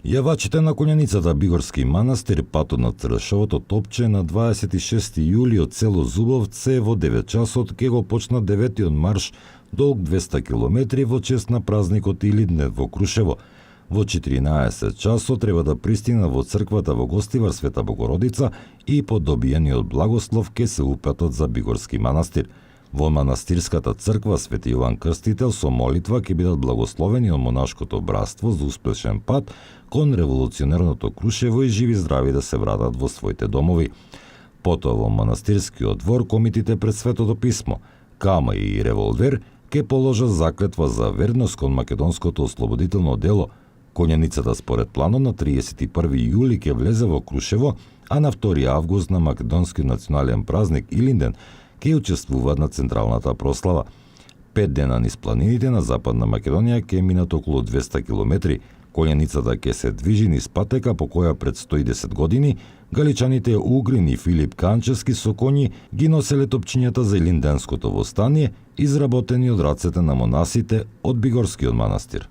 Јавачите на конјаницата Бигорски манастир патот на Цршовото топче на 26 јули од село Зубовце во 9 часот ке го почна 9-тиот марш долг 200 км во чест на празникот Илинден во Крушево. Во 14 часот треба да пристигнат во црквата во Гостивар Света Богородица и по добиениот благослов ке се упатат за Бигорски манастир. Во манастирската црква Свети Јован Крстител со молитва ќе бидат благословени од монашкото братство за успешен пат кон револуционерното Крушево и живи здрави да се вратат во своите домови. Потоа во манастирскиот двор комитите пред Светото писмо, Кама и Револвер ке положат заклетва за верност кон македонското ослободително дело. Конјаницата според планот на 31 јули ќе влезе во Крушево, а на 2 август на македонскиот национален празник Илинден ќе учествуваат на централната прослава. 5 дена низ планините на Западна Македонија ќе минат околу 200 километри. Конјаницата ќе се движи низ патека по која пред 110 години галичаните Угрин и Филип Канчевски со коњи ги носеле топчињата за Илинденското востание, изработени од рацете на монасите од Бигорскиот манастир.